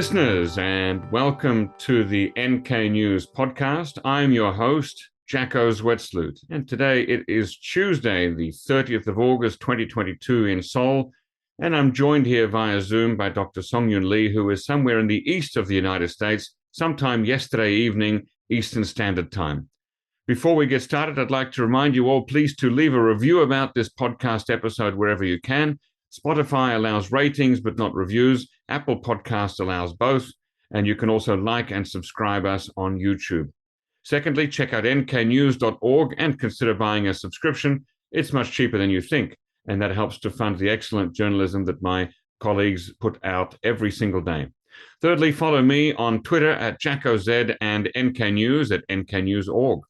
listeners, and welcome to the NK News podcast. I'm your host, Jacco Zwetsloot, and today it is Tuesday, the 30th of August, 2022 in Seoul, and I'm joined here via Zoom by Dr. Song-Yoon Lee, who is somewhere in the east of the United States, sometime yesterday evening, Eastern Standard Time. Before we get started, I'd like to remind you all, please to leave a review about this podcast episode wherever you can. Spotify allows ratings, but not reviews. Apple Podcasts allows both. And you can also like and subscribe us on YouTube. Secondly, check out nknews.org and consider buying a subscription. It's much cheaper than you think. And that helps to fund the excellent journalism that my colleagues put out every single day. Thirdly, follow me on Twitter at JaccoZ and nknews at nknews.org.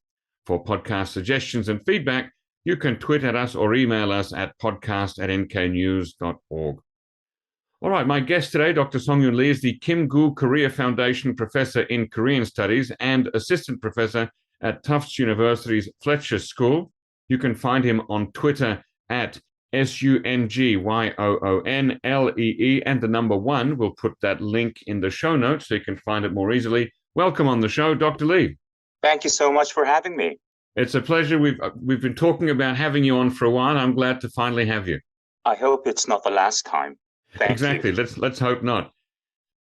For podcast suggestions and feedback, you can tweet at us or email us at podcast@nknews.org. All right, my guest today, Dr. Song-Yoon Lee, is the Kim Gu Korea Foundation Professor in Korean Studies and Assistant Professor at Tufts University's Fletcher School. You can find him on Twitter at SUNGYOONLEE and the number 1. We'll put that link in the show notes so you can find it more easily. Welcome on the show, Dr. Lee. Thank you so much for having me. It's a pleasure. We've been talking about having you on for a while. I'm glad to finally have you. I hope it's not the last time. Thank exactly. you. Let's hope not.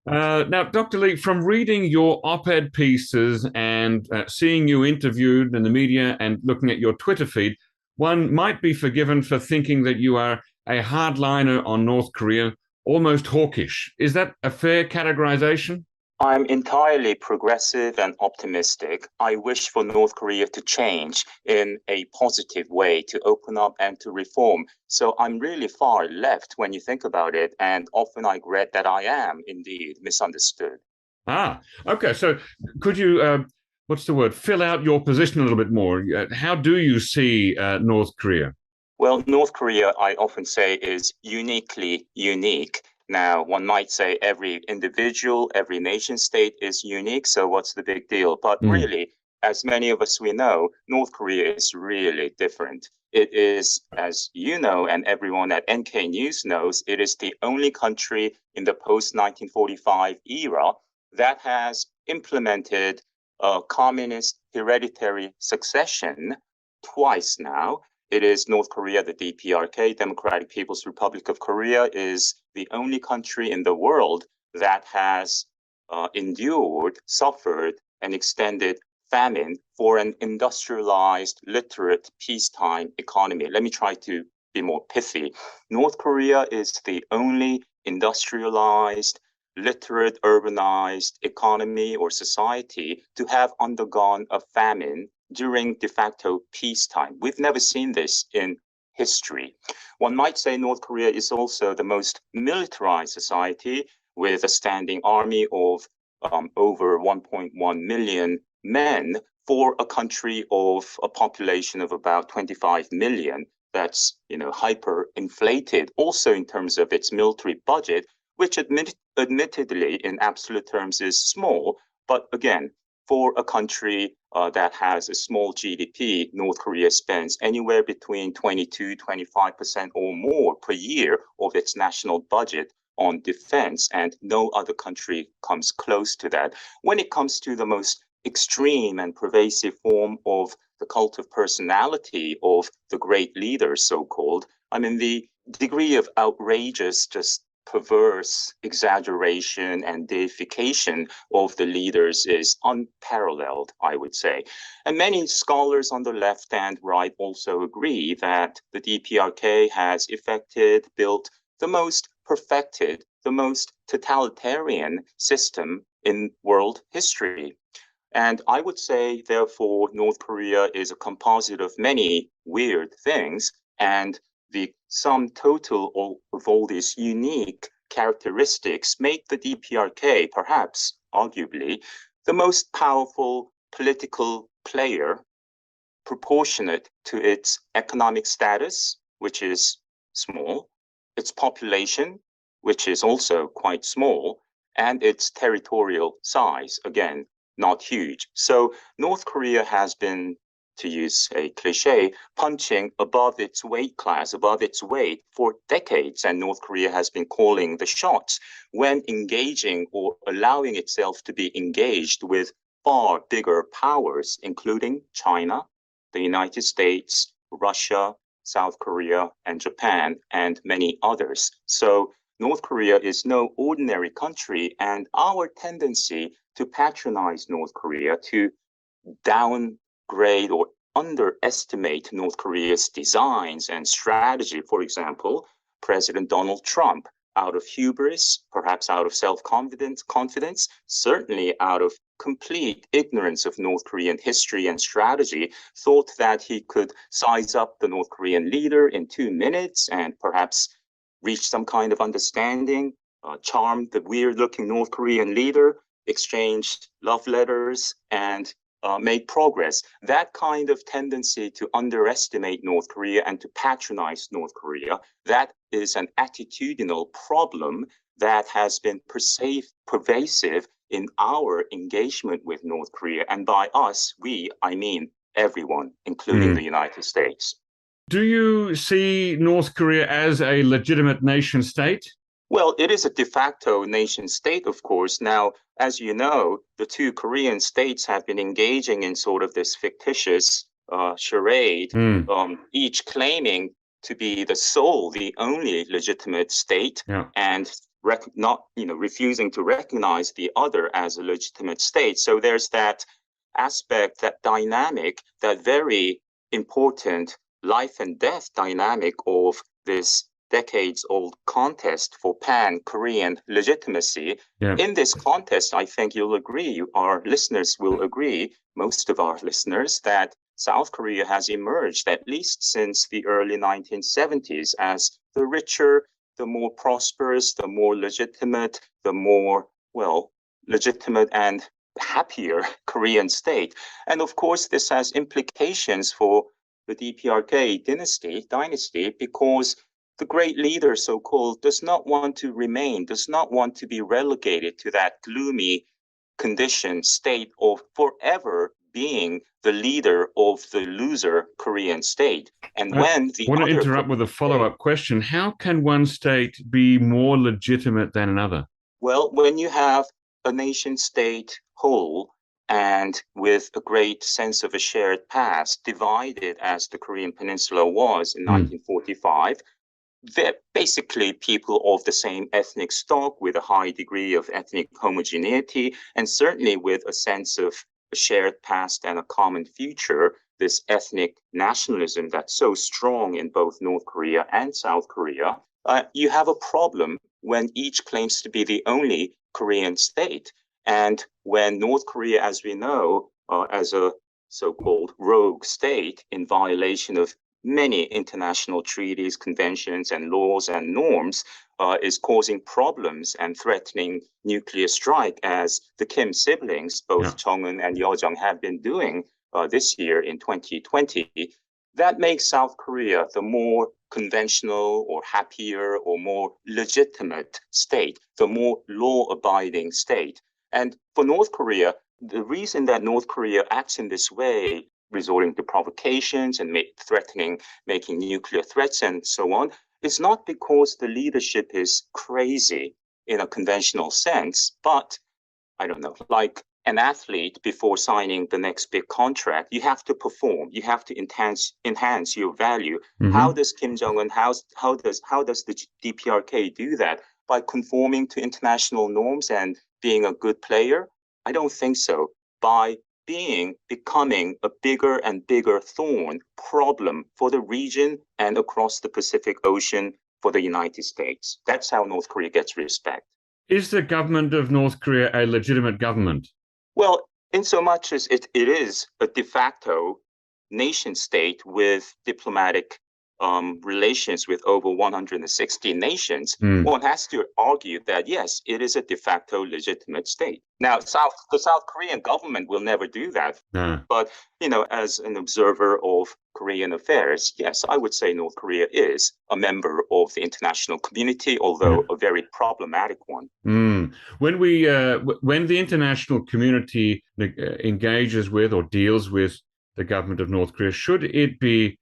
Now, Dr. Lee, from reading your op-ed pieces and seeing you interviewed in the media and looking at your Twitter feed, one might be forgiven for thinking that you are a hardliner on North Korea, almost hawkish. Is that a fair categorization? I'm entirely progressive and optimistic. I wish for North Korea to change in a positive way, to open up and to reform. So I'm really far left when you think about it, and often I regret that I am indeed misunderstood. Okay. So could you, fill out your position a little bit more? How do you see North Korea? Well, North Korea, I often say, is uniquely unique. Now, one might say every individual, every nation state is unique, so what's the big deal? But really, as many of us we know, North Korea is really different. It is, as you know, and everyone at NK News knows, it is the only country in the post-1945 era that has implemented a communist hereditary succession twice now. It is North Korea, the DPRK, Democratic People's Republic of Korea, is the only country in the world that has suffered an extended famine for an industrialized, literate, peacetime economy. Let me try to be more pithy. North Korea is the only industrialized, literate, urbanized economy or society to have undergone a famine during de facto peacetime. We've never seen this in history. One might say North Korea is also the most militarized society, with a standing army of over 1.1 million men for a country of a population of about 25 million. That's, hyper-inflated also in terms of its military budget, which admittedly in absolute terms is small, but again, for a country that has a small GDP, North Korea spends anywhere between 22-25% or more per year of its national budget on defense, and no other country comes close to that. When it comes to the most extreme and pervasive form of the cult of personality of the great leaders, so-called, the degree of outrageous, just perverse exaggeration and deification of the leaders is unparalleled, I would say. And many scholars on the left and right also agree that the DPRK has built the most perfected, the most totalitarian system in world history. And I would say, therefore, North Korea is a composite of many weird things, and the sum total of all these unique characteristics make the DPRK, perhaps, arguably, the most powerful political player proportionate to its economic status, which is small, its population, which is also quite small, and its territorial size, again, not huge. So North Korea has been to use a cliche, punching above its weight class, above its weight for decades. And North Korea has been calling the shots when engaging or allowing itself to be engaged with far bigger powers, including China, the United States, Russia, South Korea, and Japan, and many others. So North Korea is no ordinary country, and our tendency to patronize North Korea, to downgrade or underestimate North Korea's designs and strategy. For example, President Donald Trump, out of hubris, perhaps out of self-confidence, certainly out of complete ignorance of North Korean history and strategy, thought that he could size up the North Korean leader in 2 minutes and perhaps reach some kind of understanding, charm the weird-looking North Korean leader, exchanged love letters, and made progress. That kind of tendency to underestimate North Korea and to patronize North Korea, that is an attitudinal problem that has been pervasive in our engagement with North Korea. And by us, I mean everyone, including the United States. Do you see North Korea as a legitimate nation state? Well, it is a de facto nation state, of course. Now, as you know, the two Korean states have been engaging in sort of this fictitious charade, each claiming to be the only legitimate state, and refusing to recognize the other as a legitimate state. So there's that aspect, that dynamic, that very important life and death dynamic of this decades-old contest for pan-Korean legitimacy. In this contest, I think you'll agree, our listeners will agree, most of our listeners, that South Korea has emerged, at least since the early 1970s, as the richer, the more prosperous, the more legitimate, the more, legitimate and happier Korean state. And of course, this has implications for the DPRK dynasty, because the great leader, so-called, does not want to be relegated to that gloomy condition state of forever being the leader of the loser Korean state. And when the I want to interrupt with a follow-up question. How can one state be more legitimate than another? Well, when you have a nation state whole and with a great sense of a shared past, divided as the Korean Peninsula was in 1945, they're basically people of the same ethnic stock with a high degree of ethnic homogeneity, and certainly with a sense of a shared past and a common future, this ethnic nationalism that's so strong in both North Korea and South Korea. You have a problem when each claims to be the only Korean state. And when North Korea, as we know, as a so-called rogue state in violation of many international treaties, conventions, and laws and norms, is causing problems and threatening nuclear strike, as the Kim siblings, both Jong Un and Yo Jong, have been doing this year in 2020. That makes South Korea the more conventional or happier or more legitimate state, the more law-abiding state. And for North Korea, the reason that North Korea acts in this way, resorting to provocations and making nuclear threats and so on, is not because the leadership is crazy in a conventional sense, but, I don't know, like an athlete before signing the next big contract, you have to perform, you have to enhance your value. How does Kim Jong Un, how does the DPRK do that? By conforming to international norms and being a good player? I don't think so. By becoming a bigger and bigger problem for the region and across the Pacific Ocean for the United States. That's how North Korea gets respect. Is the government of North Korea a legitimate government? Well, in so much as it is a de facto nation state with diplomatic relations with over 160 nations, one has to argue that, yes, it is a de facto legitimate state. Now, the South Korean government will never do that. But, as an observer of Korean affairs, yes, I would say North Korea is a member of the international community, although a very problematic one. When the international community engages with or deals with the government of North Korea? Should it be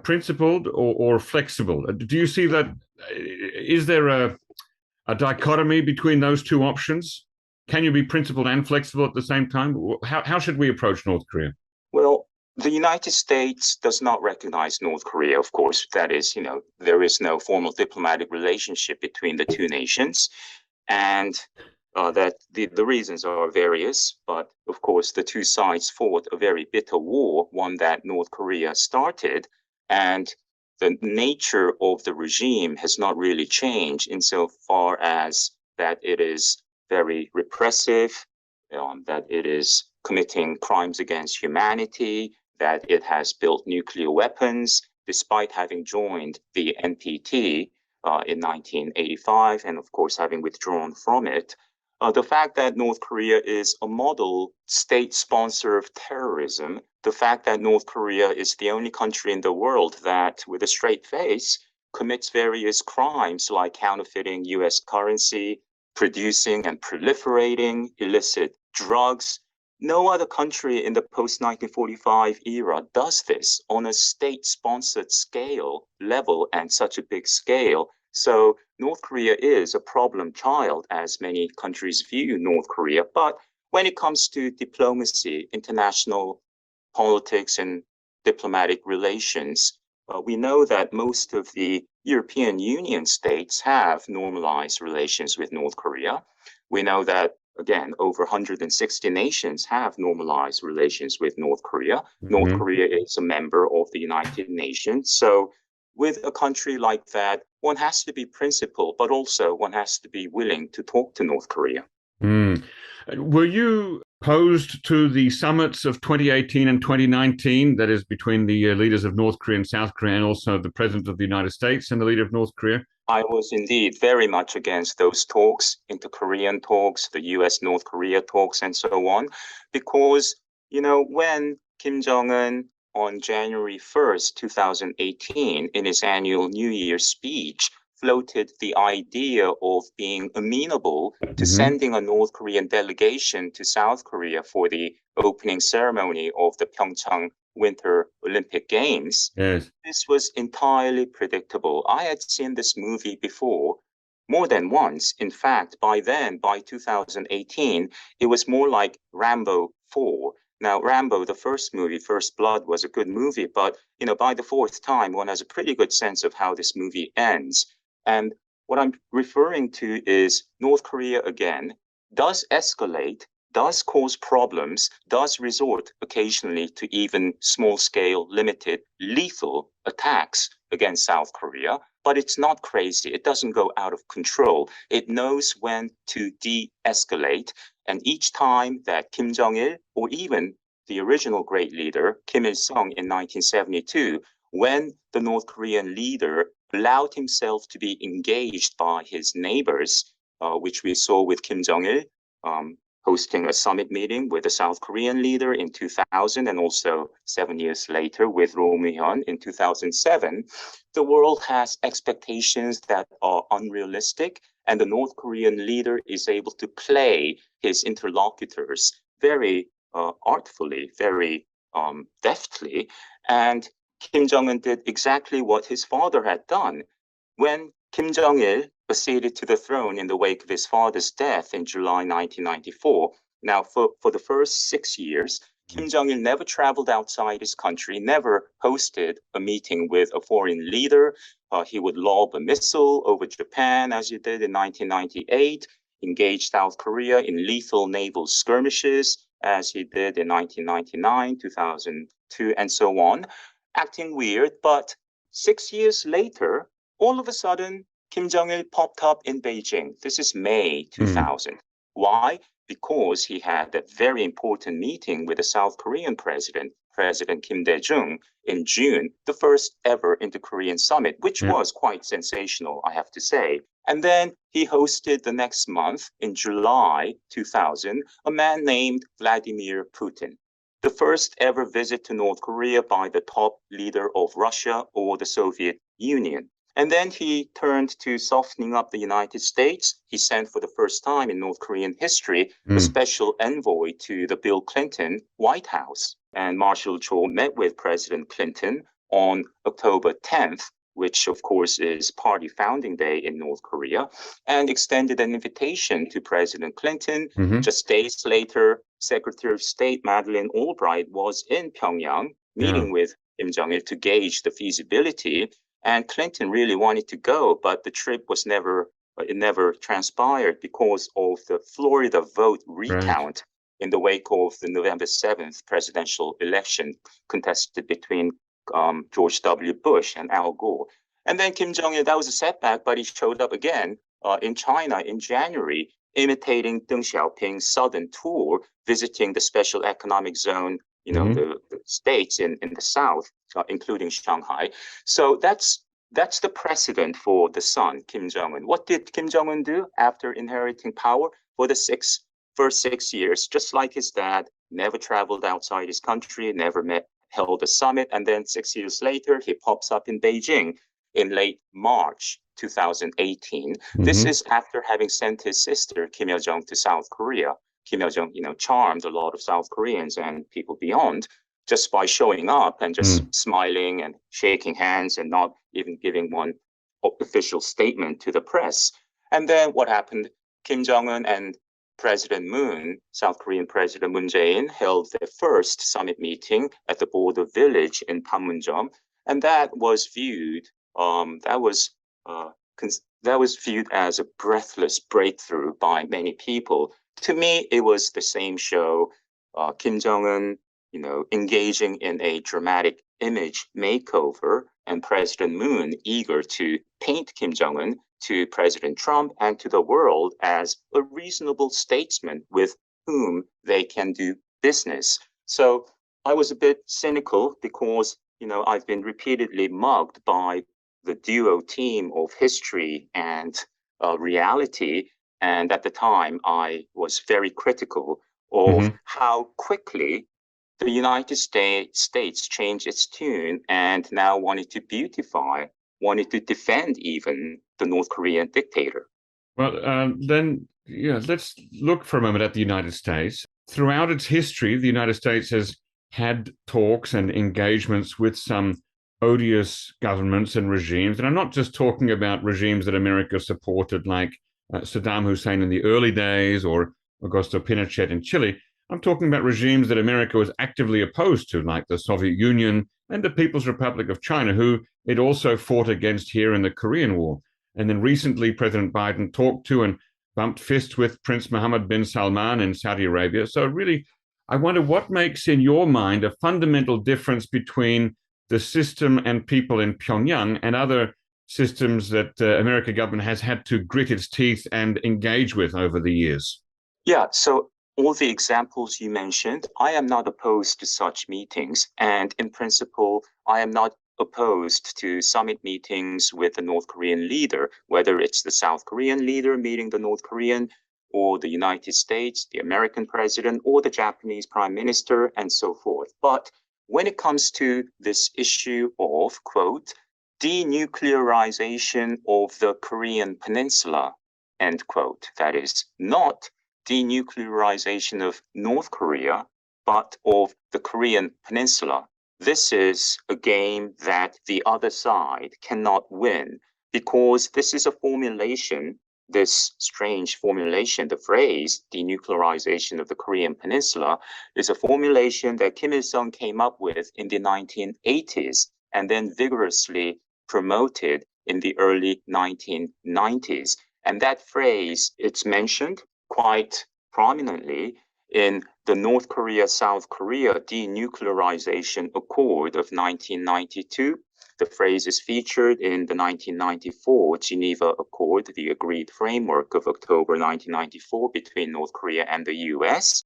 principled or flexible? Do you see that? Is there a dichotomy between those two options? Can you be principled and flexible at the same time? How should we approach North Korea? Well, the United States does not recognize North Korea, of course. That is, there is no formal diplomatic relationship between the two nations. And that the reasons are various, but of course, the two sides fought a very bitter war, one that North Korea started. And the nature of the regime has not really changed insofar as that it is very repressive, that it is committing crimes against humanity, that it has built nuclear weapons, despite having joined the NPT in 1985, and of course, having withdrawn from it. The fact that North Korea is a model state sponsor of terrorism, the fact that North Korea is the only country in the world that, with a straight face, commits various crimes like counterfeiting US currency, producing and proliferating illicit drugs. No other country in the post-1945 era does this on a state-sponsored scale level and such a big scale. So North Korea is a problem child, as many countries view North Korea. But when it comes to diplomacy, international politics, and diplomatic relations, we know that most of the European Union states have normalized relations with North Korea. We know that, again, over 160 nations have normalized relations with North Korea. North Korea is a member of the United Nations. So with a country like that, one has to be principled, but also one has to be willing to talk to North Korea. Were you opposed to the summits of 2018 and 2019, that is between the leaders of North Korea and South Korea, and also the President of the United States and the leader of North Korea? I was indeed very much against those talks, inter-Korean talks, the US-North Korea talks, and so on, because, when Kim Jong Un on January 1st, 2018, in his annual New Year's speech, floated the idea of being amenable to sending a North Korean delegation to South Korea for the opening ceremony of the Pyeongchang Winter Olympic Games. Yes. This was entirely predictable. I had seen this movie before, more than once. In fact, by then, by 2018, it was more like Rambo 4. Now, Rambo, the first movie, First Blood, was a good movie, but by the fourth time, one has a pretty good sense of how this movie ends. And what I'm referring to is North Korea again does escalate, does cause problems, does resort occasionally to even small-scale, limited, lethal attacks against South Korea, but it's not crazy. It doesn't go out of control. It knows when to de-escalate. And each time that Kim Jong-il, or even the original great leader, Kim Il-sung in 1972, when the North Korean leader allowed himself to be engaged by his neighbors, which we saw with Kim Jong-il, hosting a summit meeting with the South Korean leader in 2000, and also 7 years later with Roh Moo-hyun in 2007, the world has expectations that are unrealistic, and the North Korean leader is able to play his interlocutors very artfully, very deftly. And Kim Jong-un did exactly what his father had done. When Kim Jong-il acceded to the throne in the wake of his father's death in July 1994. Now, for the first 6 years, Kim Jong-il never traveled outside his country, never hosted a meeting with a foreign leader. He would lob a missile over Japan, as he did in 1998, engage South Korea in lethal naval skirmishes, as he did in 1999, 2002, and so on, acting weird. But 6 years later, all of a sudden, Kim Jong-il popped up in Beijing. This is May 2000. Why? Because he had a very important meeting with the South Korean president, President Kim Dae-jung, in June, the first ever inter-Korean summit, which was quite sensational, I have to say. And then he hosted the next month, in July 2000, a man named Vladimir Putin. The first ever visit to North Korea by the top leader of Russia or the Soviet Union. And then he turned to softening up the United States. He sent for the first time in North Korean history a special envoy to the Bill Clinton White House. And Marshall Cho met with President Clinton on October 10th, which of course is Party Founding Day in North Korea, and extended an invitation to President Clinton. Just days later, Secretary of State Madeleine Albright was in Pyongyang meeting with Kim Jong Un to gauge the feasibility. And Clinton really wanted to go, but the trip was never transpired because of the Florida vote recount in the wake of the November 7th presidential election contested between George W. Bush and Al Gore. And then Kim Jong Un, that was a setback, but he showed up again in China in January, imitating Deng Xiaoping's southern tour, visiting the special economic zone, the states in the south, including Shanghai. So that's the precedent for the son, Kim Jong Un. What did Kim Jong Un do after inheriting power? For the first 6 years, just like his dad, never traveled outside his country, never held a summit. And then 6 years later, he pops up in Beijing in late March 2018. This is after having sent his sister, Kim Yo Jong, to South Korea. Kim Yo Jong, charmed a lot of South Koreans and people beyond just by showing up and just smiling and shaking hands and not even giving one official statement to the press. And then what happened? Kim Jong-un and President Moon, South Korean President Moon Jae-in, held their first summit meeting at the border village in Panmunjom, and that was viewed as a breathless breakthrough by many people. To me, it was the same show. Kim Jong-un, engaging in a dramatic image makeover, and President Moon eager to paint Kim Jong-un to President Trump and to the world as a reasonable statesman with whom they can do business. So I was a bit cynical because, I've been repeatedly mugged by the duo team of history and reality. And at the time, I was very critical of how quickly the United States changed its tune and now wanted to beautify, wanted to defend even the North Korean dictator. Well, then, let's look for a moment at the United States. Throughout its history, the United States has had talks and engagements with some odious governments and regimes. And I'm not just talking about regimes that America supported, like Saddam Hussein in the early days or Augusto Pinochet in Chile. I'm talking about regimes that America was actively opposed to, like the Soviet Union and the People's Republic of China, who it also fought against here in the Korean War. And then recently, President Biden talked to and bumped fists with Prince Mohammed bin Salman in Saudi Arabia. So really, I wonder what makes, in your mind, a fundamental difference between the system and people in Pyongyang and other systems that American government has had to grit its teeth and engage with over the years? Yeah, so all the examples you mentioned, I am not opposed to such meetings. And in principle, I am not opposed to summit meetings with the North Korean leader, whether it's the South Korean leader meeting the North Korean, or the United States, the American president, or the Japanese prime minister, and so forth. But when it comes to this issue of, quote, denuclearization of the Korean Peninsula, end quote, that is not denuclearization of North Korea, but of the Korean Peninsula. This is a game that the other side cannot win because this is a formulation, this strange formulation, the phrase denuclearization of the Korean Peninsula is a formulation that Kim Il-sung came up with in the 1980s and then vigorously promoted in the early 1990s. And that phrase, it's mentioned quite prominently in the North Korea-South Korea Denuclearization Accord of 1992. The phrase is featured in the 1994 Geneva Accord, the agreed framework of October 1994 between North Korea and the US.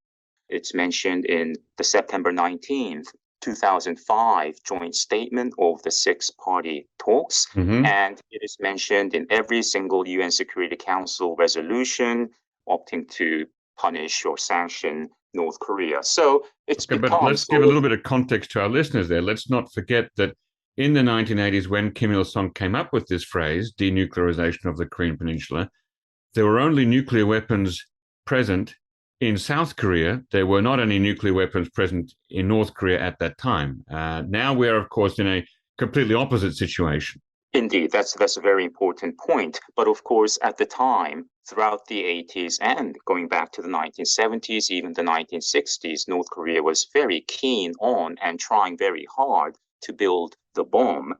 It's mentioned in the September 19th, 2005 joint statement of the six-party talks, and it is mentioned in every single UN Security Council resolution opting to punish or sanction North Korea. So it's but let's give a little bit of context to our listeners there. Let's not forget that in the 1980s, when Kim Il Sung came up with this phrase, denuclearization of the Korean Peninsula, there were only nuclear weapons present in South Korea. There were not any nuclear weapons present in North Korea at that time. Now we're, of course, in a completely opposite situation. Indeed, that's a very important point. But of course, at the time, throughout the 80s and going back to the 1970s, even the 1960s, North Korea was very keen on and trying very hard to build the bomb.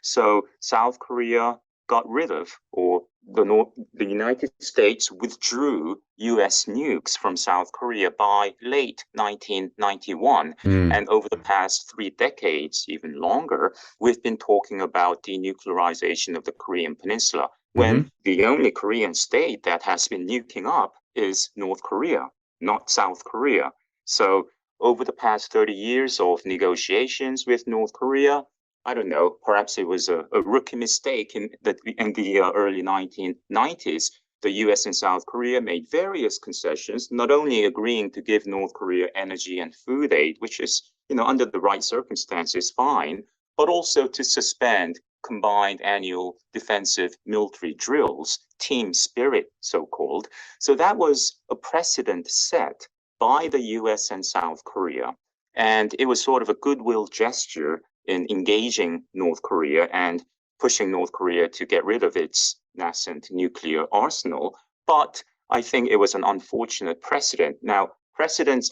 So South Korea got rid of, or the United States withdrew US nukes from South Korea by late 1991. And over the past 3 decades, even longer, we've been talking about denuclearization of the Korean Peninsula, when the only Korean state that has been nuking up is North Korea, not South Korea. So over the past 30 years of negotiations with North Korea, I don't know, perhaps it was a rookie mistake in the early 1990s. The US and South Korea made various concessions, not only agreeing to give North Korea energy and food aid, which is, under the right circumstances, fine, but also to suspend combined annual defensive military drills, team spirit, so-called. So that was a precedent set by the US and South Korea. And it was sort of a goodwill gesture in engaging North Korea and pushing North Korea to get rid of its nascent nuclear arsenal. But I think it was an unfortunate precedent. Now, precedents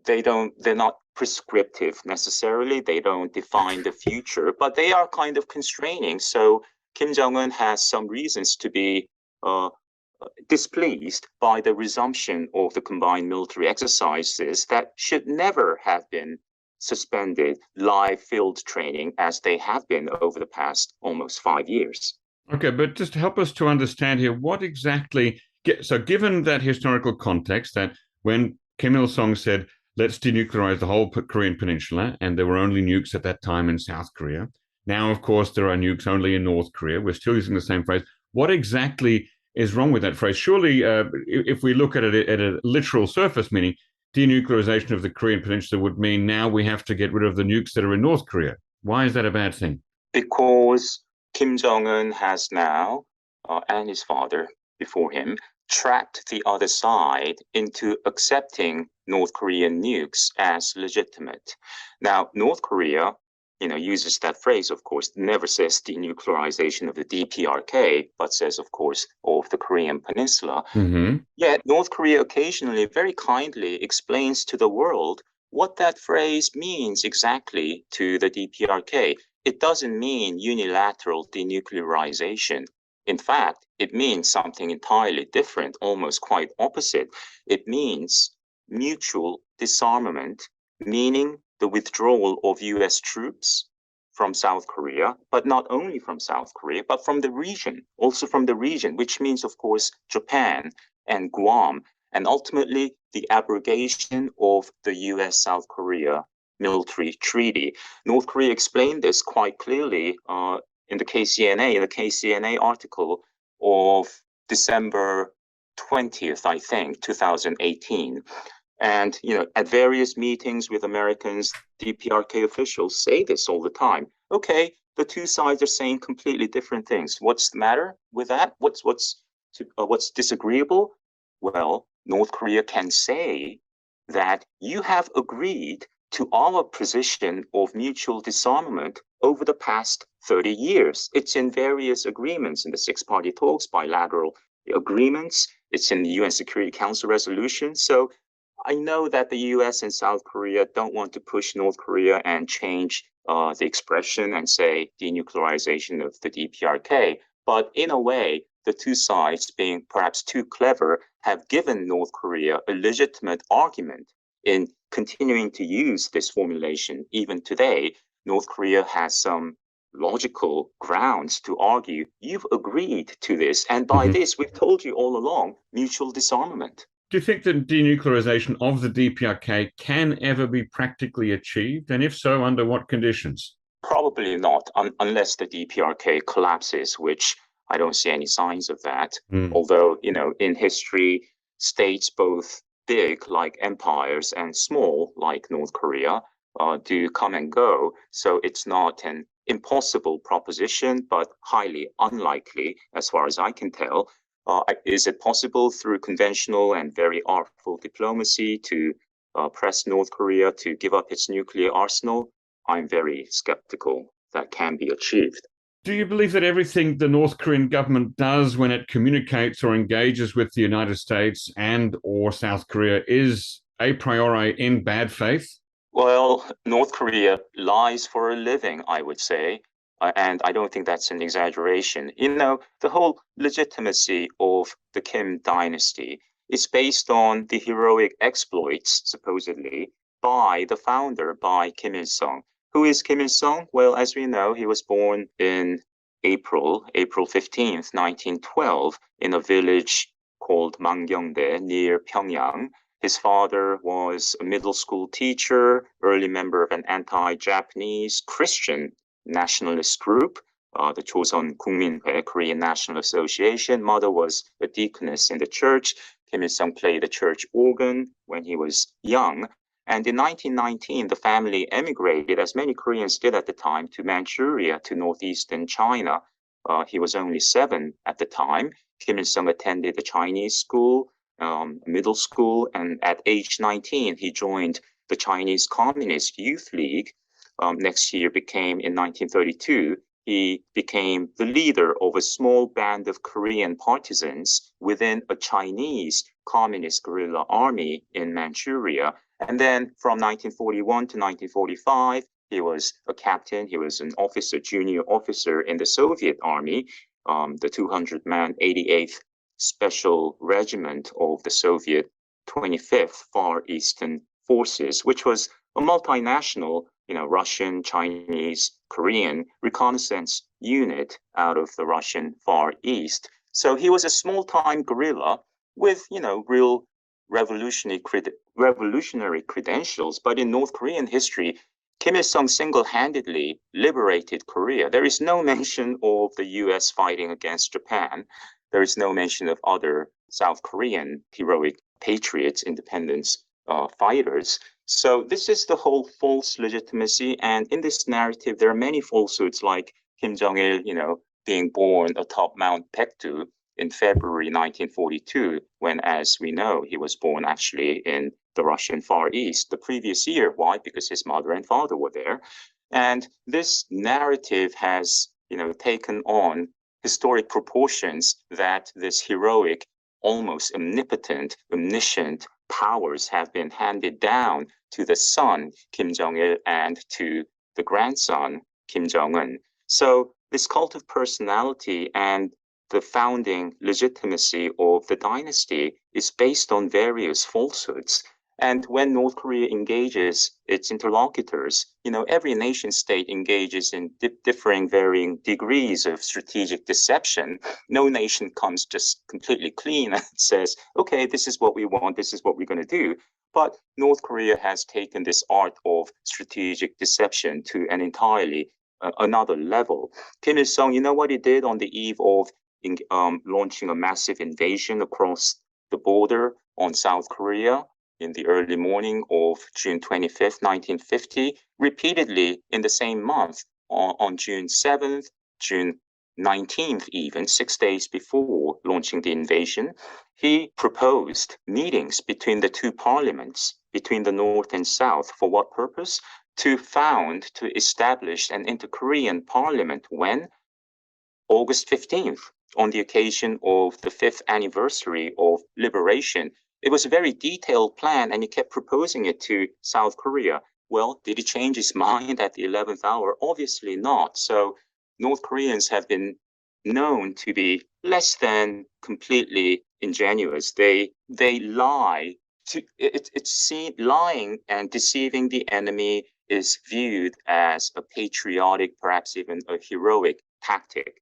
they're not prescriptive necessarily. They don't define the future, but they are kind of constraining. So Kim Jong Un has some reasons to be displeased by the resumption of the combined military exercises that should never have been suspended live field training as they have been over the past almost 5 years. Okay, but just help us to understand here what exactly. So, given that historical context, that when Kim Il Sung said, let's denuclearize the whole Korean Peninsula, and there were only nukes at that time in South Korea. Now, of course, there are nukes only in North Korea. We're still using the same phrase. What exactly is wrong with that phrase? Surely, if we look at it at a literal surface meaning, denuclearization of the Korean Peninsula would mean now we have to get rid of the nukes that are in North Korea. Why is that a bad thing? Because Kim Jong Un has now, and his father before him, trapped the other side into accepting North Korean nukes as legitimate. Now, North Korea, uses that phrase, of course, never says denuclearization of the DPRK, but says, of course, of the Korean Peninsula. Yet North Korea occasionally very kindly explains to the world what that phrase means exactly to the DPRK. It doesn't mean unilateral denuclearization. In fact, it means something entirely different, almost quite opposite. It means mutual disarmament, meaning the withdrawal of US troops from South Korea, but not only from South Korea, but from the region, also from the region, which means, of course, Japan and Guam, and ultimately the abrogation of the US-South Korea military treaty. North Korea explained this quite clearly in the KCNA article of December 20th, I think, 2018. And, at various meetings with Americans, DPRK officials say this all the time. Okay, the two sides are saying completely different things. What's the matter with that? What's disagreeable? Well, North Korea can say that you have agreed to our position of mutual disarmament over the past 30 years. It's in various agreements in the six-party talks, bilateral agreements. It's in the UN Security Council resolution. So I know that the US and South Korea don't want to push North Korea and change the expression and say denuclearization of the DPRK. But in a way, the two sides, being perhaps too clever, have given North Korea a legitimate argument in continuing to use this formulation. Even today, North Korea has some logical grounds to argue, you've agreed to this, and by this, we've told you all along, mutual disarmament. Do you think that denuclearization of the DPRK can ever be practically achieved? And if so, under what conditions? Probably not, unless the DPRK collapses, which I don't see any signs of that. Although, in history, states both big, like empires, and small, like North Korea, do come and go. So it's not an impossible proposition, but highly unlikely as far as I can tell. Is it possible through conventional and very artful diplomacy to press North Korea to give up its nuclear arsenal? I'm very skeptical that can be achieved. Do you believe that everything the North Korean government does when it communicates or engages with the United States and or South Korea is a priori in bad faith? Well, North Korea lies for a living, I would say. And I don't think that's an exaggeration. The whole legitimacy of the Kim dynasty is based on the heroic exploits, supposedly, by the founder, by Kim Il-sung. Who is Kim Il-sung? Well, as we know, he was born in April 15th, 1912, in a village called Mangyongdae near Pyongyang. His father was a middle school teacher, early member of an anti-Japanese Christian nationalist group, the Choson Gukminhwae, Korean National Association. Mother was a deaconess in the church. Kim Il-sung played the church organ when he was young. And in 1919, the family emigrated, as many Koreans did at the time, to Manchuria, to northeastern China. He was only 7 at the time. Kim Il-sung attended a Chinese school, middle school, and at age 19, he joined the Chinese Communist Youth League. Next year in 1932, he became the leader of a small band of Korean partisans within a Chinese communist guerrilla army in Manchuria. And then from 1941 to 1945, he was a captain. He was an officer, junior officer in the Soviet army, the 200-man 88th Special Regiment of the Soviet 25th Far Eastern Forces, which was a multinational, Russian, Chinese, Korean reconnaissance unit out of the Russian Far East. So he was a small-time guerrilla with, real revolutionary credentials. But in North Korean history, Kim Il-sung single-handedly liberated Korea. There is no mention of the US fighting against Japan. There is no mention of other South Korean heroic patriots, independence fighters. So this is the whole false legitimacy. And in this narrative, there are many falsehoods, like Kim Jong-il, being born atop Mount Baekdu in February 1942, when, as we know, he was born actually in the Russian Far East the previous year. Why? Because his mother and father were there. And this narrative has, taken on historic proportions that this heroic, almost omnipotent, omniscient powers have been handed down to the son, Kim Jong-il, and to the grandson, Kim Jong Un. So this cult of personality and the founding legitimacy of the dynasty is based on various falsehoods. And when North Korea engages its interlocutors, every nation state engages in differing, varying degrees of strategic deception. No nation comes just completely clean and says, okay, this is what we want, this is what we're going to do. But North Korea has taken this art of strategic deception to an entirely another level. Kim Il-sung, you know what he did on the eve of launching a massive invasion across the border on South Korea in the early morning of June 25th, 1950, repeatedly in the same month, on June 7th, June 19th even, 6 days before launching the invasion, he proposed meetings between the two parliaments, between the North and South. For what purpose? To establish an inter-Korean parliament. When? August 15th, on the occasion of the 5th anniversary of liberation. It was a very detailed plan, and he kept proposing it to South Korea. Well, did he change his mind at the 11th hour? Obviously not. So North Koreans have been known to be less than completely ingenuous. They lie. It's seen, lying and deceiving the enemy is viewed as a patriotic, perhaps even a heroic tactic.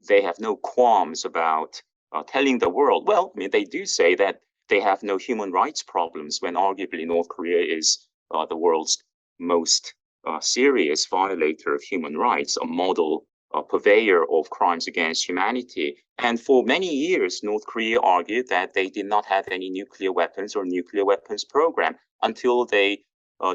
They have no qualms about telling the world. Well, I mean, they do say that they have no human rights problems, when arguably North Korea is the world's most serious violator of human rights, a model purveyor of crimes against humanity. And for many years, North Korea argued that they did not have any nuclear weapons or nuclear weapons program, until they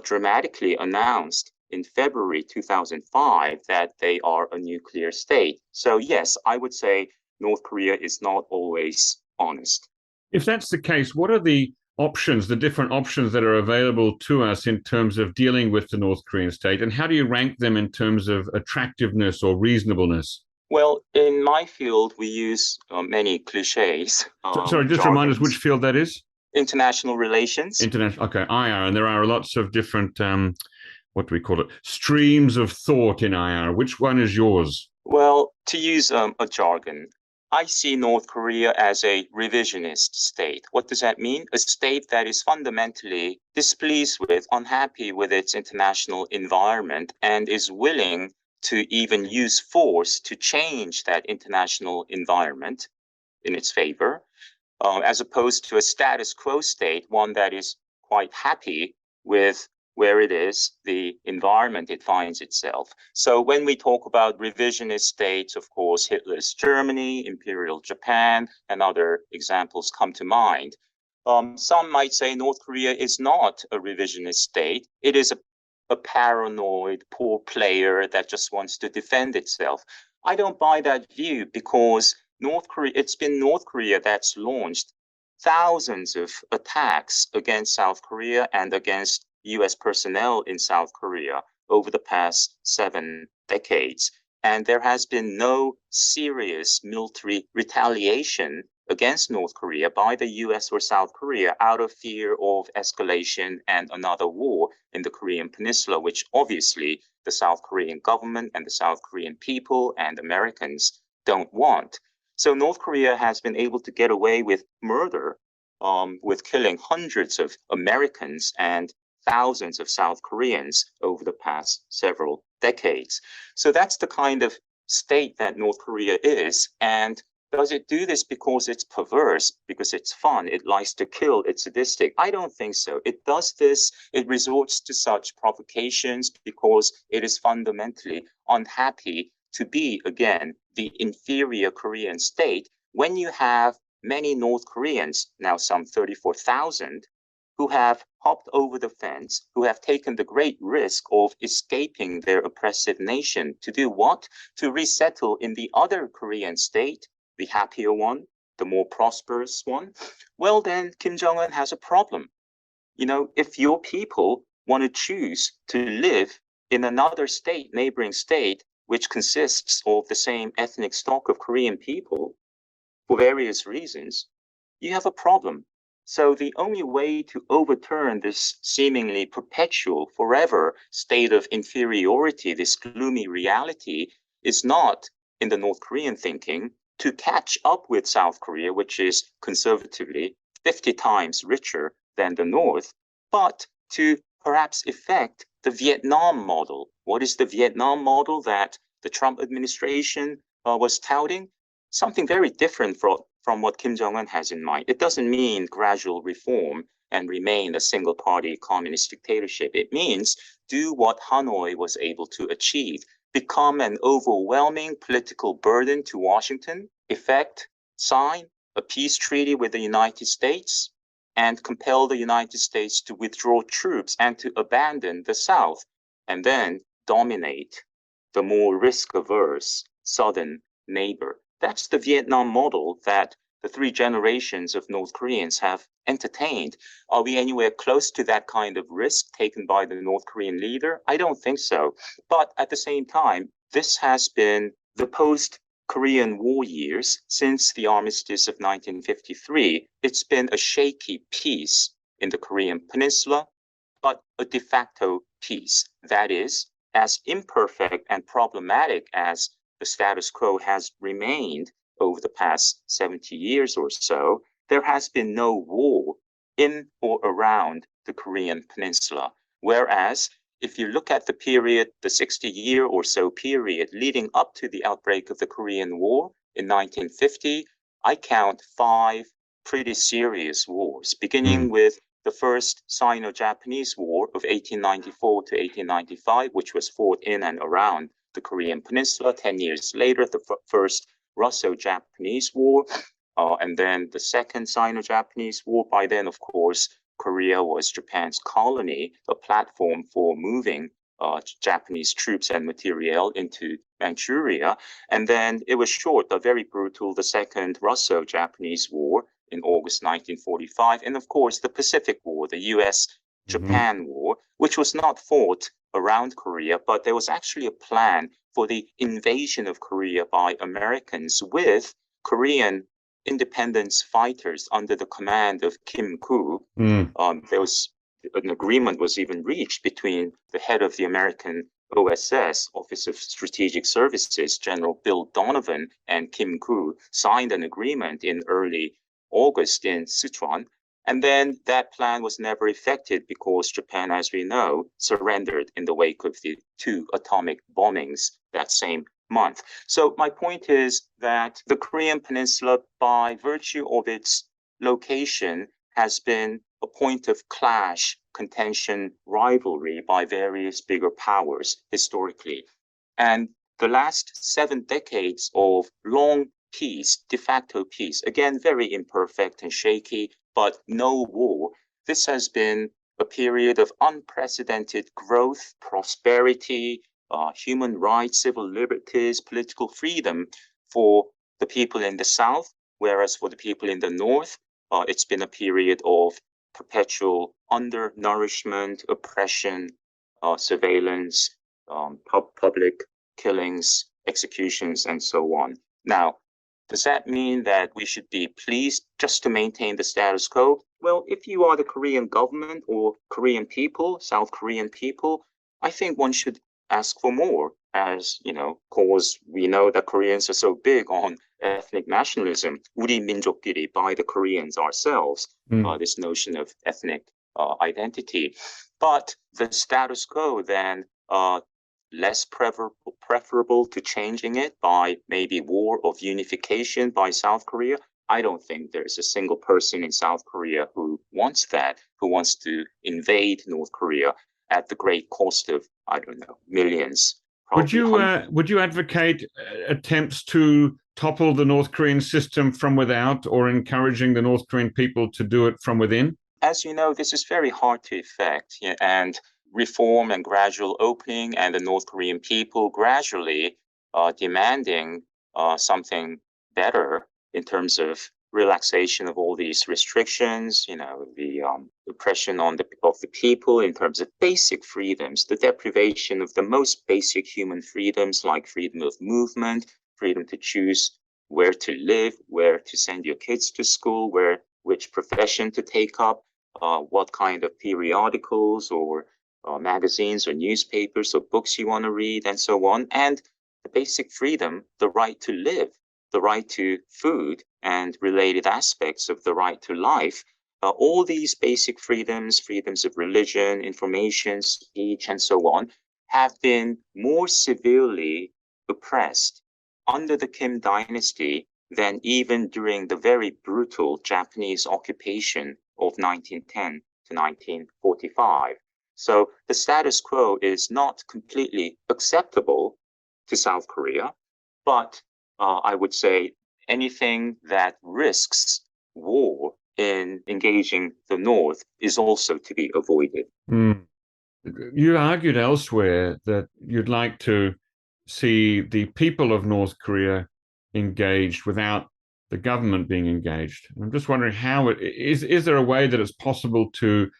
dramatically announced in February 2005 that they are a nuclear state. So yes, I would say North Korea is not always honest. If that's the case, what are the options, the different options that are available to us in terms of dealing with the North Korean state, and how do you rank them in terms of attractiveness or reasonableness? Well, in my field, we use many cliches, Sorry, just remind us which jargons. field that is. International relations. International, okay, IR, and there are lots of different, what do we call it, streams of thought in IR. Which one is yours? Well, to use a jargon, I see North Korea as a revisionist state. What does that mean? A state that is fundamentally displeased with, unhappy with its international environment, and is willing to even use force to change that international environment in its favor, as opposed to a status quo state, one that is quite happy with where it is, the environment it finds itself. So when we talk about revisionist states, of course, Hitler's Germany, Imperial Japan, and other examples come to mind. Some might say North Korea is not a revisionist state. It is a paranoid, poor player that just wants to defend itself. I don't buy that view because North Korea, it's been North Korea that's launched thousands of attacks against South Korea and against US personnel in South Korea over the past 7 decades. And there has been no serious military retaliation against North Korea by the US or South Korea out of fear of escalation and another war in the Korean Peninsula, which obviously the South Korean government and the South Korean people and Americans don't want. So North Korea has been able to get away with murder, with killing hundreds of Americans and thousands of South Koreans over the past several decades. So that's the kind of state that North Korea is. And does it do this because it's perverse, because it's fun, it likes to kill, it's sadistic? I don't think so. It does this, it resorts to such provocations because it is fundamentally unhappy to be, again, the inferior Korean state when you have many North Koreans, now some 34,000, who have hopped over the fence, who have taken the great risk of escaping their oppressive nation to do what? To resettle in the other Korean state, the happier one, the more prosperous one. Well, then Kim Jong Un has a problem. You know, if your people want to choose to live in another state, neighboring state, which consists of the same ethnic stock of Korean people for various reasons, you have a problem. So the only way to overturn this seemingly perpetual, forever state of inferiority, this gloomy reality, is not, in the North Korean thinking, to catch up with South Korea, which is conservatively 50 times richer than the North, but to perhaps effect the Vietnam model. What is the Vietnam model that the Trump administration was touting? Something very different from what Kim Jong Un has in mind. It doesn't mean gradual reform and remain a single party communist dictatorship. It means do what Hanoi was able to achieve, become an overwhelming political burden to Washington, sign a peace treaty with the United States, and compel the United States to withdraw troops and to abandon the South, and then dominate the more risk-averse southern neighbor. That's the Vietnam model that the 3 generations of North Koreans have entertained. Are we anywhere close to that kind of risk taken by the North Korean leader? I don't think so. But at the same time, this has been the post-Korean War years since the armistice of 1953. It's been a shaky peace in the Korean Peninsula, but a de facto peace. That is, as imperfect and problematic as the status quo has remained over the past 70 years or so, there has been no war in or around the Korean Peninsula. Whereas if you look at the period, the 60-year or so period leading up to the outbreak of the Korean War in 1950, I count 5 pretty serious wars, beginning with the first Sino-Japanese War of 1894 to 1895, which was fought in and around the Korean Peninsula. 10 years later, the first Russo-Japanese War, and then the second Sino-Japanese War. By then, of course, Korea was Japan's colony, a platform for moving Japanese troops and materiel into Manchuria. And then it was short, but very brutal, the Second Russo-Japanese War in August 1945. And of course, the Pacific War, the US-Japan War, which was not fought around Korea, but there was actually a plan for the invasion of Korea by Americans with Korean independence fighters under the command of Kim Koo. There was an agreement was even reached between the head of the American OSS, Office of Strategic Services, General Bill Donovan, and Kim Koo signed an agreement in early August in Sichuan. And then that plan was never effected because Japan, as we know, surrendered in the wake of the 2 atomic bombings that same month. So my point is that the Korean Peninsula, by virtue of its location, has been a point of clash, contention, rivalry by various bigger powers historically. And the last 7 decades of long peace, de facto peace, again, very imperfect and shaky, but no war. This has been a period of unprecedented growth, prosperity, human rights, civil liberties, political freedom for the people in the South, whereas for the people in the North, it's been a period of perpetual undernourishment, oppression, surveillance, public killings, executions, and so on. Now, does that mean that we should be pleased just to maintain the status quo? Well, if you are the Korean government or Korean people, South Korean people, I think one should ask for more, as you know, cause we know that Koreans are so big on ethnic nationalism, 우리 민족끼리, by the Koreans ourselves, this notion of ethnic identity. But the status quo then, less preferable to changing it by maybe war of unification by South Korea? I don't think there's a single person in South Korea who wants that, who wants to invade North Korea at the great cost of, I don't know, millions. Would you advocate attempts to topple the North Korean system from without, or encouraging the North Korean people to do it from within? As you know, this is very hard to effect, and reform and gradual opening, and the North Korean people gradually demanding something better in terms of relaxation of all these restrictions, the oppression of the people in terms of basic freedoms, the deprivation of the most basic human freedoms like freedom of movement, freedom to choose where to live, where to send your kids to school, which profession to take up, what kind of periodicals or magazines or newspapers or books you want to read, and so on. And the basic freedom, the right to live, the right to food, and related aspects of the right to life. All these basic freedoms, freedoms of religion, information, speech, and so on, have been more severely oppressed under the Kim dynasty than even during the very brutal Japanese occupation of 1910 to 1945. So the status quo is not completely acceptable to South Korea, but I would say anything that risks war in engaging the North is also to be avoided. You argued elsewhere that you'd like to see the people of North Korea engaged without the government being engaged. I'm just wondering how is there a way that it's possible to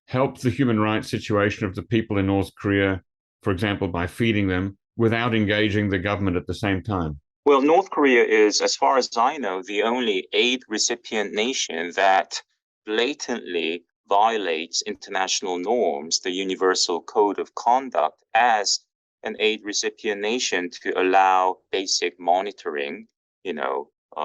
help the human rights situation of the people in North Korea, for example, by feeding them, without engaging the government at the same time? Well, North Korea is, as far as I know, the only aid recipient nation that blatantly violates international norms, the Universal Code of Conduct, as an aid recipient nation to allow basic monitoring,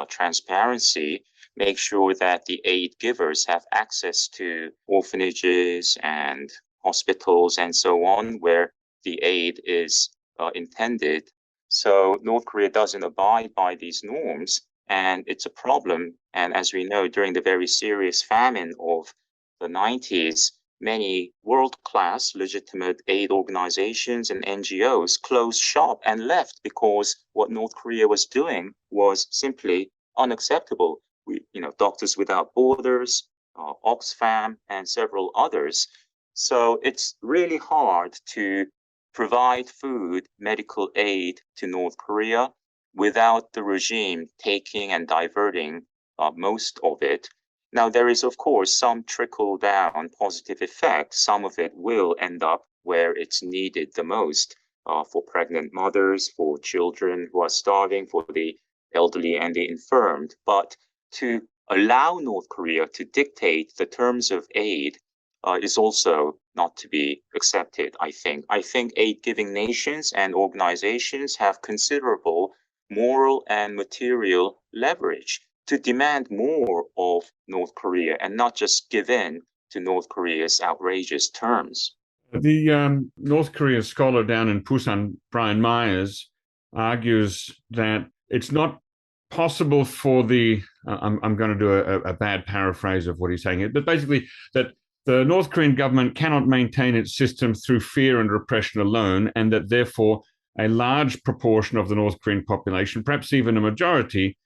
transparency, make sure that the aid givers have access to orphanages and hospitals and so on, where the aid is intended. So North Korea doesn't abide by these norms, and it's a problem. And as we know, during the very serious famine of the 90s, many world-class legitimate aid organizations and NGOs closed shop and left because what North Korea was doing was simply unacceptable. Doctors Without Borders, Oxfam, and several others. So it's really hard to provide food, medical aid to North Korea without the regime taking and diverting most of it. Now, there is, of course, some trickle down positive effect. Some of it will end up where it's needed the most for pregnant mothers, for children who are starving, for the elderly and the infirmed. But to allow North Korea to dictate the terms of aid is also not to be accepted, I think. I think aid-giving nations and organizations have considerable moral and material leverage to demand more of North Korea and not just give in to North Korea's outrageous terms. The North Korea scholar down in Busan, Brian Myers, argues that it's not possible for the, I'm going to do a bad paraphrase of what he's saying, but basically that the North Korean government cannot maintain its system through fear and repression alone, and that therefore a large proportion of the North Korean population, perhaps even a majority,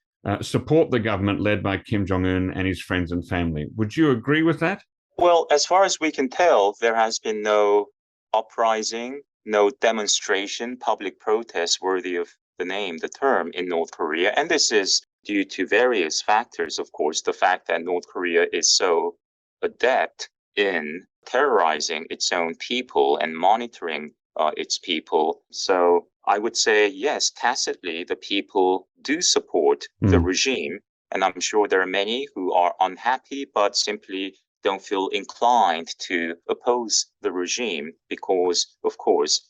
support the government led by Kim Jong Un and his friends and family. Would you agree with that? Well, as far as we can tell, there has been no uprising, no demonstration, public protest worthy of the name, the term in North Korea. And this is due to various factors, of course. The fact that North Korea is so adept in terrorizing its own people and monitoring its people. So I would say, yes, tacitly, the people do support the regime. And I'm sure there are many who are unhappy, but simply don't feel inclined to oppose the regime because, of course,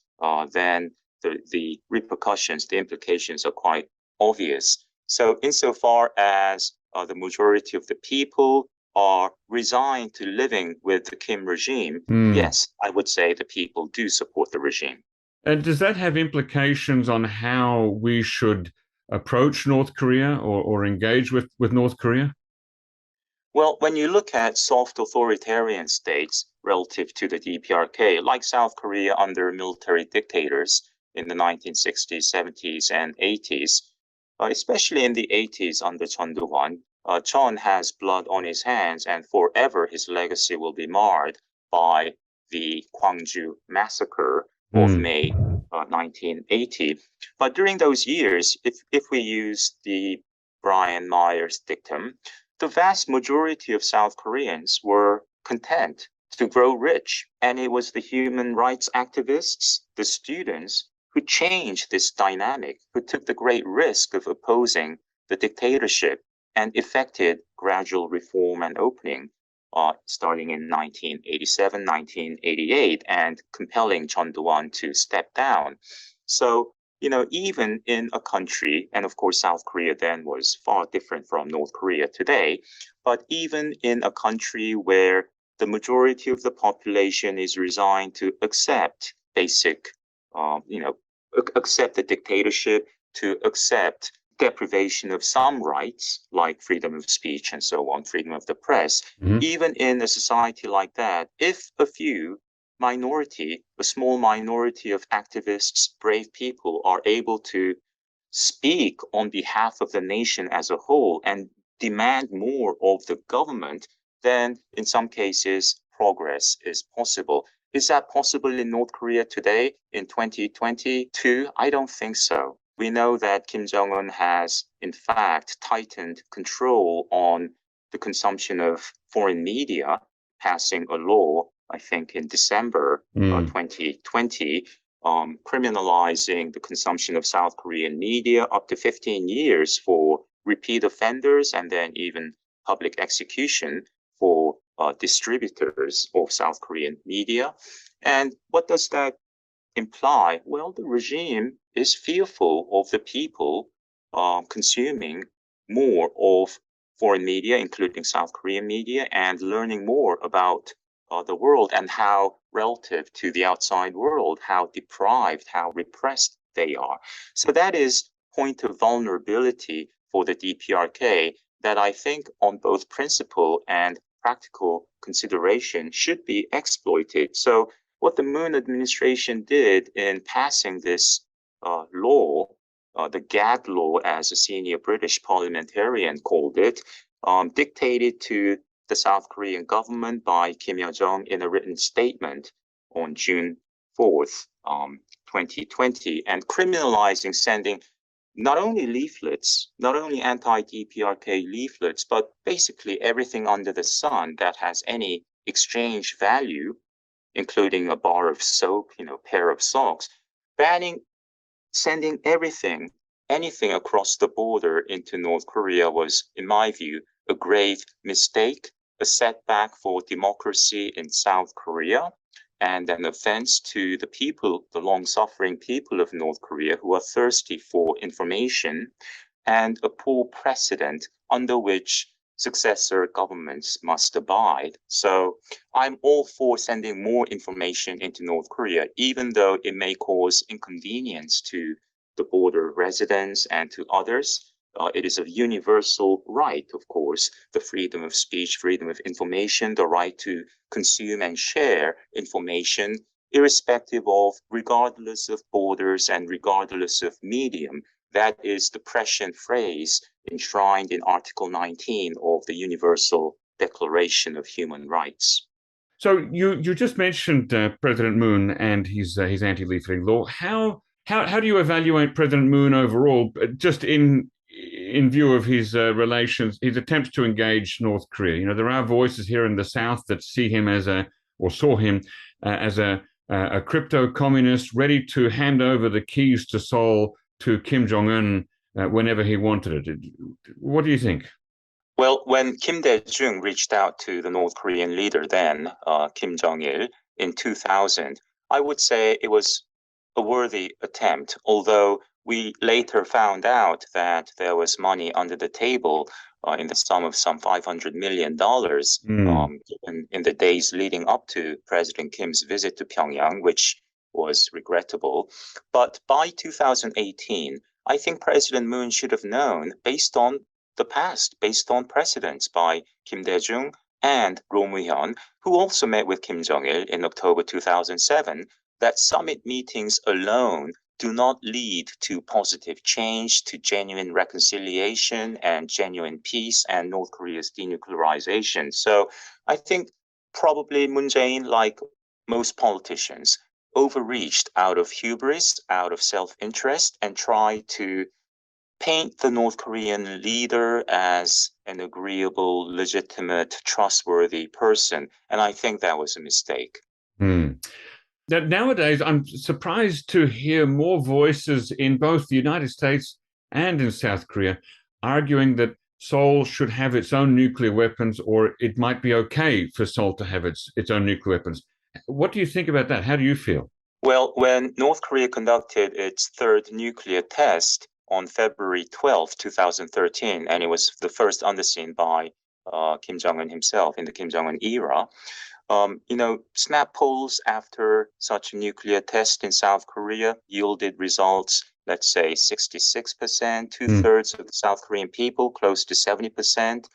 then the repercussions, the implications are quite obvious. So insofar as the majority of the people are resigned to living with the Kim regime, yes, I would say the people do support the regime. And does that have implications on how we should approach North Korea or engage with North Korea? Well, when you look at soft authoritarian states relative to the DPRK, like South Korea under military dictators in the 1960s, 70s, and 80s, especially in the 80s under Chun Doo-hwan, Chun has blood on his hands, and forever his legacy will be marred by the Gwangju massacre of May 1980. But during those years, if we use the Brian Myers dictum, the vast majority of South Koreans were content to grow rich. And it was the human rights activists, the students, who changed this dynamic, who took the great risk of opposing the dictatorship and effected gradual reform and opening, starting in 1987, 1988, and compelling Chun Doo-hwan to step down. So, even in a country, and of course, South Korea then was far different from North Korea today, but even in a country where the majority of the population is resigned to accept basic, accept the dictatorship, to accept deprivation of some rights, like freedom of speech and so on, freedom of the press, even in a society like that, if a few minority, a small minority of activists, brave people are able to speak on behalf of the nation as a whole and demand more of the government, then in some cases, progress is possible. Is that possible in North Korea today in 2022? I don't think so. We know that Kim Jong Un has, in fact, tightened control on the consumption of foreign media, passing a law, I think, in December 2020, criminalizing the consumption of South Korean media up to 15 years for repeat offenders and then even public execution for distributors of South Korean media. And what does that imply? Well, the regime is fearful of the people consuming more of foreign media, including South Korean media, and learning more about the world and how relative to the outside world, how deprived, how repressed they are. So that is point of vulnerability for the DPRK that I think on both principle and practical consideration should be exploited. So what the Moon administration did in passing this law, the GAD law, as a senior British parliamentarian called it, dictated to the South Korean government by Kim Yo Jong in a written statement on June 4th, 2020, and criminalizing sending not only leaflets, not only anti-DPRK leaflets, but basically everything under the sun that has any exchange value, including a bar of soap, pair of socks, banning sending anything across the border into North Korea was, in my view, a grave mistake, a setback for democracy in South Korea, and an offense to the people, the long-suffering people of North Korea who are thirsty for information, and a poor precedent under which successor governments must abide. So I'm all for sending more information into North Korea, even though it may cause inconvenience to the border residents and to others. It is a universal right, of course, the freedom of speech, freedom of information, the right to consume and share information, irrespective of, regardless of borders and regardless of medium. That is the prescient phrase enshrined in Article 19 of the Universal Declaration of Human Rights. So you just mentioned President Moon and his anti-leafleting law. How do you evaluate President Moon overall, just in view of his relations, his attempts to engage North Korea? There are voices here in the South that see him saw him as a crypto communist ready to hand over the keys to Seoul to Kim Jong Un whenever he wanted it. What do you think? Well, when Kim Dae-jung reached out to the North Korean leader then, Kim Jong-il, in 2000, I would say it was a worthy attempt, although we later found out that there was money under the table in the sum of some $500 million in the days leading up to President Kim's visit to Pyongyang, which was regrettable. But by 2018, I think President Moon should have known, based on the past, based on precedents by Kim Dae-jung and Roh Moo-hyun, who also met with Kim Jong-il in October 2007, that summit meetings alone do not lead to positive change, to genuine reconciliation and genuine peace and North Korea's denuclearization. So I think probably Moon Jae-in, like most politicians, overreached out of hubris, out of self-interest, and tried to paint the North Korean leader as an agreeable, legitimate, trustworthy person. And I think that was a mistake. That nowadays, I'm surprised to hear more voices in both the United States and in South Korea arguing that Seoul should have its own nuclear weapons, or it might be okay for Seoul to have its own nuclear weapons. What do you think about that? How do you feel? Well, when North Korea conducted its third nuclear test on February 12, 2013, and it was the first underseen by Kim Jong-un himself in the Kim Jong-un era, snap polls after such a nuclear test in South Korea yielded results, let's say 66%, two-thirds of the South Korean people, close to 70%,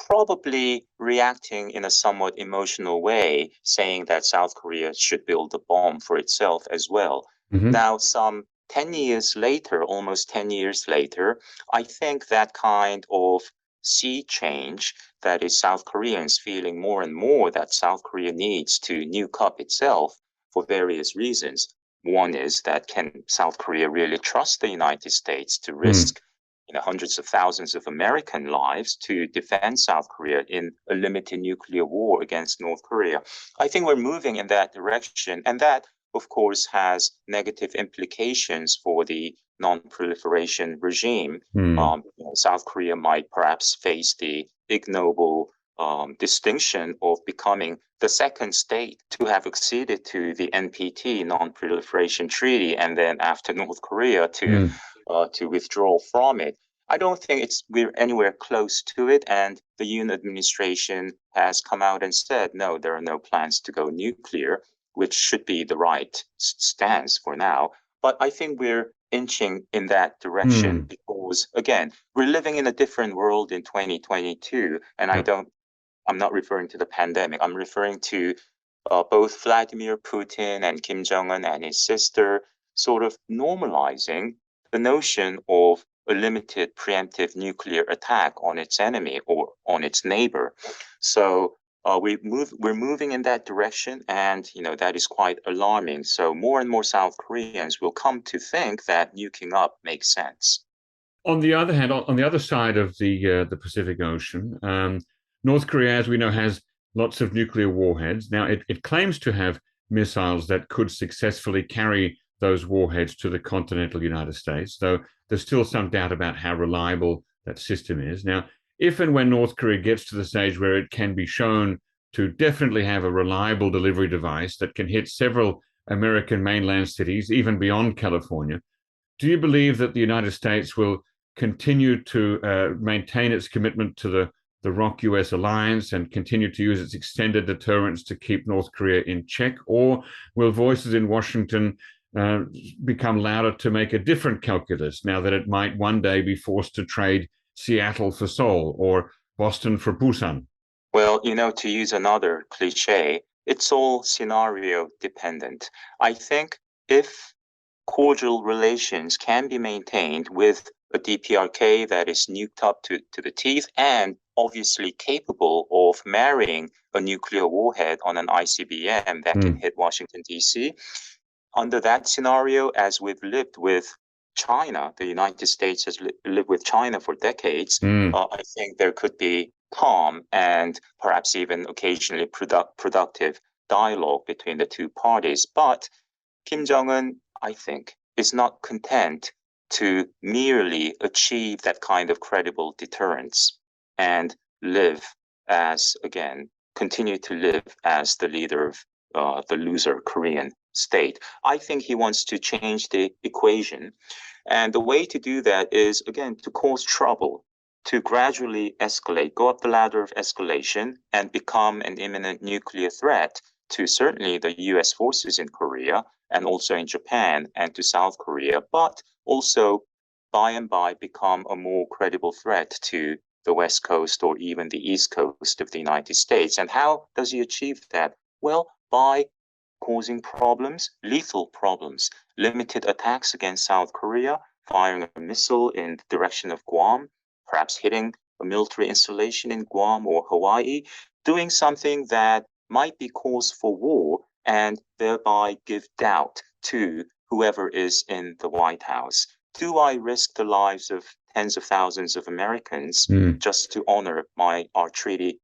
probably reacting in a somewhat emotional way, saying that South Korea should build a bomb for itself as well. Now, some 10 years later, almost 10 years later, I think that kind of sea change, that is South Koreans feeling more and more that South Korea needs to nuke up itself for various reasons. One is that, can South Korea really trust the United States to risk hundreds of thousands of American lives to defend South Korea in a limited nuclear war against North Korea? I think we're moving in that direction, and that, of course, has negative implications for the non-proliferation regime. South Korea might perhaps face the ignoble distinction of becoming the second state to have acceded to the NPT, Non-Proliferation Treaty, and then after North Korea to withdraw from it. I don't think we're anywhere close to it, and the Yoon administration has come out and said, no, there are no plans to go nuclear, which should be the right stance for now. But I think we're inching in that direction because, again, we're living in a different world in 2022, and I'm not referring to the pandemic. I'm referring to both Vladimir Putin and Kim Jong-un and his sister sort of normalizing the notion of a limited preemptive nuclear attack on its enemy or on its neighbor. So we're moving in that direction, and that is quite alarming. So more and more South Koreans will come to think that nuking up makes sense. On the other hand, on the other side of the Pacific Ocean, North Korea, as we know, has lots of nuclear warheads. Now, it claims to have missiles that could successfully carry those warheads to the continental United States, though there's still some doubt about how reliable that system is. Now, if and when North Korea gets to the stage where it can be shown to definitely have a reliable delivery device that can hit several American mainland cities, even beyond California, do you believe that the United States will continue to maintain its commitment to the ROK-US alliance and continue to use its extended deterrence to keep North Korea in check? Or will voices in Washington become louder to make a different calculus now that it might one day be forced to trade Seattle for Seoul or Boston for Busan? Well, to use another cliche, it's all scenario dependent. I think if cordial relations can be maintained with a DPRK that is nuked up to the teeth and obviously capable of marrying a nuclear warhead on an ICBM that can hit Washington, D.C. Under that scenario, as we've lived with China, the United States has lived with China for decades, I think there could be calm and perhaps even occasionally productive dialogue between the two parties. But Kim Jong Un, I think, is not content to merely achieve that kind of credible deterrence and continue to live as the leader of the loser Korean state. I think he wants to change the equation. And the way to do that is, again, to cause trouble, to gradually escalate, go up the ladder of escalation and become an imminent nuclear threat to certainly the US forces in Korea and also in Japan and to South Korea, but also by and by become a more credible threat to the West Coast or even the East Coast of the United States. And how does he achieve that? Well, by causing problems, lethal problems, limited attacks against South Korea, firing a missile in the direction of Guam, perhaps hitting a military installation in Guam or Hawaii, doing something that might be cause for war and thereby give doubt to whoever is in the White House. Do I risk the lives of tens of thousands of Americans just to honor our treaty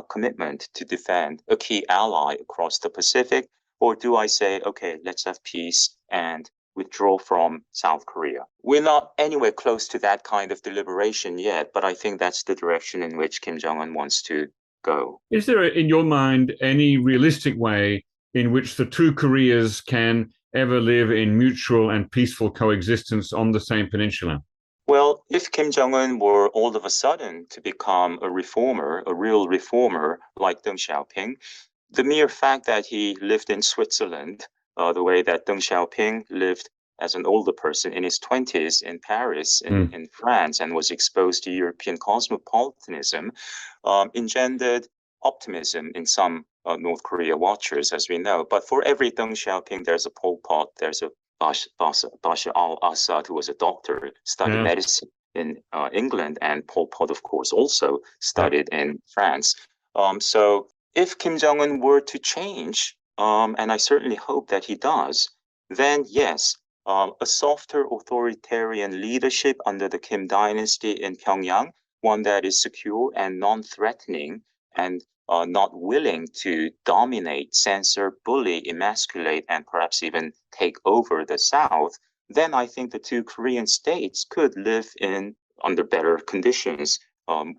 commitment to defend a key ally across the Pacific? Or do I say, okay, let's have peace and withdraw from South Korea? We're not anywhere close to that kind of deliberation yet, but I think that's the direction in which Kim Jong Un wants to go. Is there, in your mind, any realistic way in which the two Koreas can ever live in mutual and peaceful coexistence on the same peninsula? Well, if Kim Jong Un were all of a sudden to become a reformer, a real reformer like Deng Xiaoping, the mere fact that he lived in Switzerland, the way that Deng Xiaoping lived as an older person in his 20s in Paris, in France, and was exposed to European cosmopolitanism, engendered optimism in some North Korea watchers, as we know. But for every Deng Xiaoping, there's a Pol Pot, there's a Bashar al-Assad, who was a doctor, studied medicine in England, and Pol Pot, of course, also studied in France. So if Kim Jong Un were to change, and I certainly hope that he does, then yes, a softer authoritarian leadership under the Kim dynasty in Pyongyang, one that is secure and non-threatening and not willing to dominate, censor, bully, emasculate, and perhaps even take over the South, then I think the two Korean states could live under better conditions,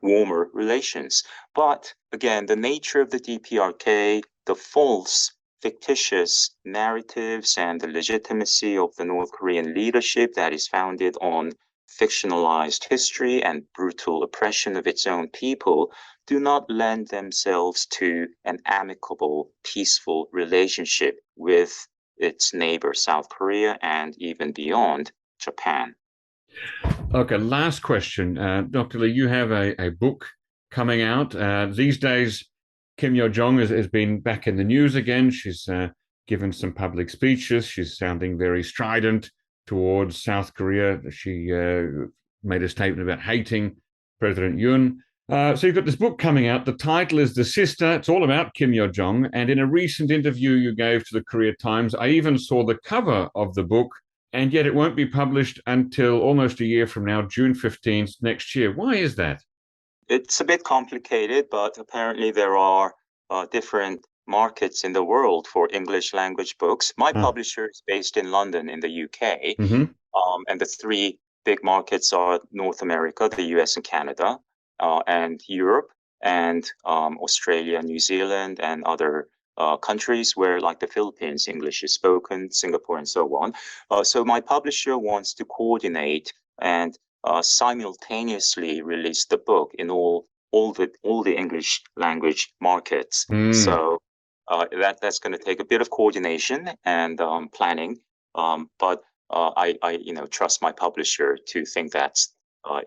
warmer relations. But again, the nature of the DPRK, the false, fictitious narratives, and the legitimacy of the North Korean leadership that is founded on fictionalized history and brutal oppression of its own people do not lend themselves to an amicable, peaceful relationship with its neighbor, South Korea, and even beyond, Japan. Okay, last question. Dr. Lee, you have a book coming out. These days, Kim Yo Jong has been back in the news again. She's given some public speeches. She's sounding very strident towards South Korea. She made a statement about hating President Yoon. So you've got this book coming out. The title is The Sister. It's all about Kim Yo Jong. And in a recent interview you gave to the Korea Times, I even saw the cover of the book, and yet it won't be published until almost a year from now, June 15th next year. Why is that? It's a bit complicated, but apparently there are different markets in the world for English language books. My publisher is based in London in the UK, and the three big markets are North America, the US and Canada, and Europe, and Australia, New Zealand, and other countries where, like the Philippines, English is spoken, Singapore, and so on. So my publisher wants to coordinate and simultaneously release the book in all the English language markets. So that's going to take a bit of coordination and planning. But I trust my publisher to think that's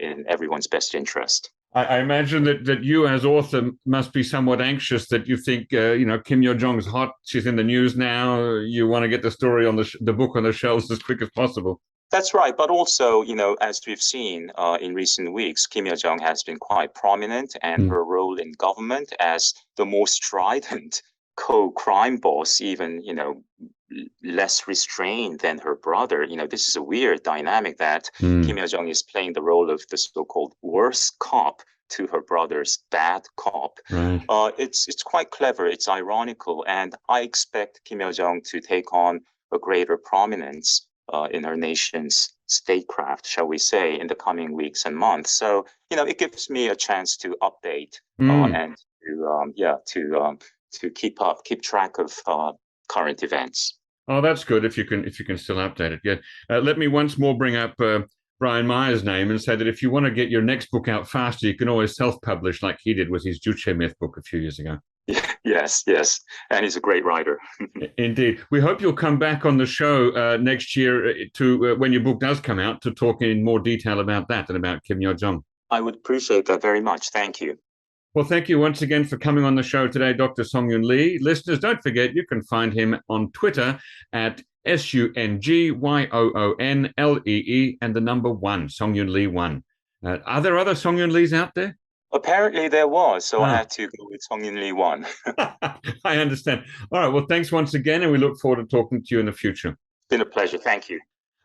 in everyone's best interest. I imagine that you as author must be somewhat anxious, that you think, Kim Yo Jong's hot. She's in the news now. You want to get the story on the book on the shelves as quick as possible. That's right. But also, as we've seen in recent weeks, Kim Yo Jong has been quite prominent, and her role in government as the most strident co-crime boss, even, less restrained than her brother. This is a weird dynamic that Kim Yo Jong is playing the role of the so-called worst cop to her brother's bad cop. Right. It's quite clever. It's ironical. And I expect Kim Yo Jong to take on a greater prominence in her nation's statecraft, shall we say, in the coming weeks and months. So, it gives me a chance to update and to keep track of current events. Oh, that's good if you can still update it. Yeah. Let me once more bring up Brian Meyer's name and say that if you want to get your next book out faster, you can always self-publish like he did with his Juche myth book a few years ago. Yes. And he's a great writer. Indeed. We hope you'll come back on the show next year to when your book does come out, to talk in more detail about that and about Kim Yo Jong. I would appreciate that very much. Thank you. Well, thank you once again for coming on the show today, Dr. Song-Yun Lee. Listeners, don't forget you can find him on Twitter at SUNGYOONLEE and the number 1, Song-Yun Lee 1. Are there other Song-Yun Lees out there? Apparently there was, so I had to go with Song-Yun Lee 1. I understand. All right, well, thanks once again, and we look forward to talking to you in the future. It's been a pleasure. Thank you.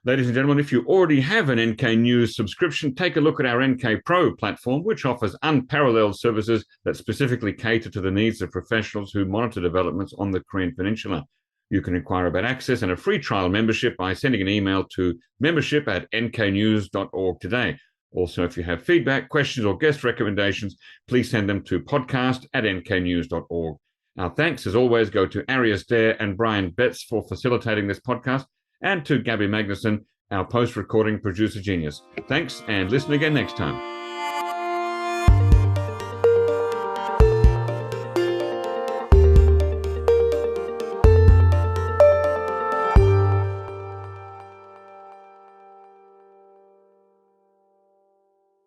Ladies and gentlemen, if you already have an NK News subscription, take a look at our NK Pro platform, which offers unparalleled services that specifically cater to the needs of professionals who monitor developments on the Korean Peninsula. You can inquire about access and a free trial membership by sending an email to membership@nknews.org today. Also, if you have feedback, questions, or guest recommendations, please send them to podcast@nknews.org. Our thanks, as always, go to Arias Dare and Brian Betts for facilitating this podcast, and to Gabby Magnuson, our post-recording producer genius. Thanks, and listen again next time.